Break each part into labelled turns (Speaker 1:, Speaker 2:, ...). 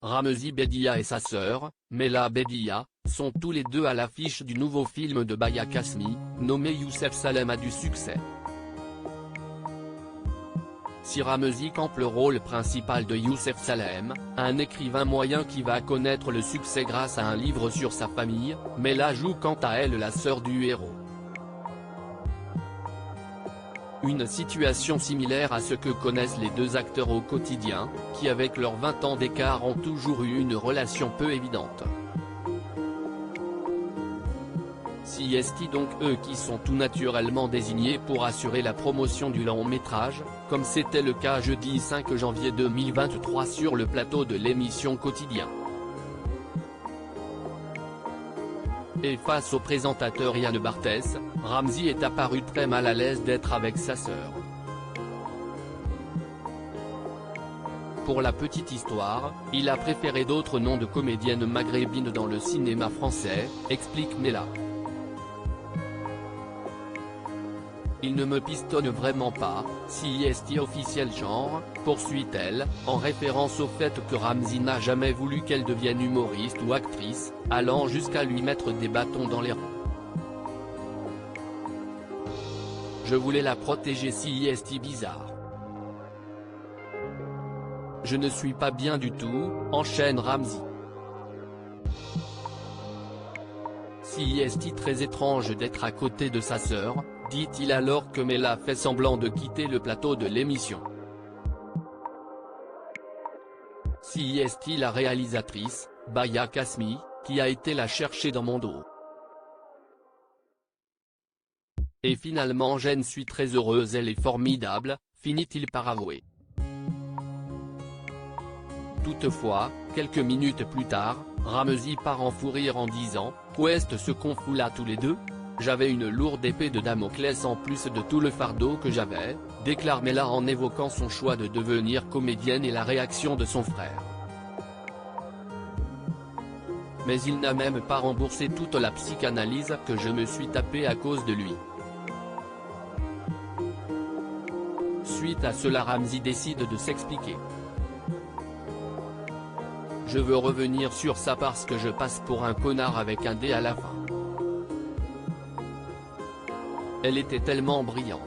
Speaker 1: Ramzy Bedia et sa sœur, Mela Bedia, sont tous les deux à l'affiche du nouveau film de Baya Kasmi, nommé Youssef Salem a du succès. Si Ramzy campe le rôle principal de Youssef Salem, un écrivain moyen qui va connaître le succès grâce à un livre sur sa famille, Mela joue quant à elle la sœur du héros. Une situation similaire à ce que connaissent les deux acteurs au quotidien, qui avec leurs 20 ans d'écart ont toujours eu une relation peu évidente. CST donc eux qui sont tout naturellement désignés pour assurer la promotion du long métrage, comme c'était le cas jeudi 5 janvier 2023 sur le plateau de l'émission Quotidien. Et face au présentateur Yann Barthès, Ramzy est apparu très mal à l'aise d'être avec sa sœur. Pour la petite histoire, il a préféré d'autres noms de comédiennes maghrébines dans le cinéma français, explique Mela. Il ne me pistonne vraiment pas, CST officiel genre, poursuit-elle, en référence au fait que Ramzy n'a jamais voulu qu'elle devienne humoriste ou actrice, allant jusqu'à lui mettre des bâtons dans les roues. Je voulais la protéger CST bizarre. Je ne suis pas bien du tout, enchaîne Ramzy. CST très étrange d'être à côté de sa sœur, dit-il alors que Mela fait semblant de quitter le plateau de l'émission. CST la réalisatrice, Baya Kasmi, qui a été la chercher dans mon dos. Et finalement je suis très heureuse, elle est formidable, finit-il par avouer. Toutefois, quelques minutes plus tard, Ramzy part en fou rire en disant « Qu'est-ce ce qu'on fout là tous les deux ? J'avais une lourde épée de Damoclès en plus de tout le fardeau que j'avais », déclare Mela en évoquant son choix de devenir comédienne et la réaction de son frère. Mais il n'a même pas remboursé toute la psychanalyse que je me suis tapée à cause de lui. Suite à cela Ramzy décide de s'expliquer. Je veux revenir sur ça parce que je passe pour un connard avec un D à la fin. Elle était tellement brillante.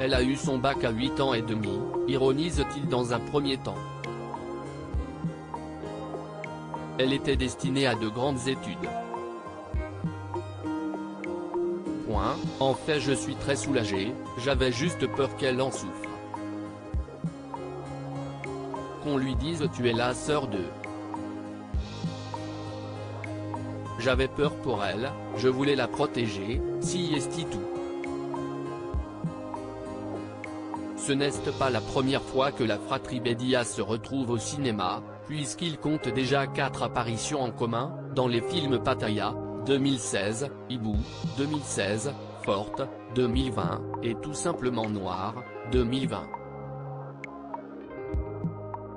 Speaker 1: Elle a eu son bac à 8 ans et demi, ironise-t-il dans un premier temps. Elle était destinée à de grandes études. En fait je suis très soulagé, j'avais juste peur qu'elle en souffre. Qu'on lui dise tu es la sœur de. J'avais peur pour elle, je voulais la protéger, CST tout. Ce n'est pas la première fois que la fratrie Bedia se retrouve au cinéma, puisqu'ils comptent déjà 4 apparitions en commun, dans les films Pattaya, 2016, Hibou, 2016, Forte, 2020, et tout simplement Noir, 2020.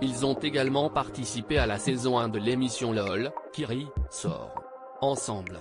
Speaker 1: Ils ont également participé à la saison 1 de l'émission LOL, Kiri, sort ensemble.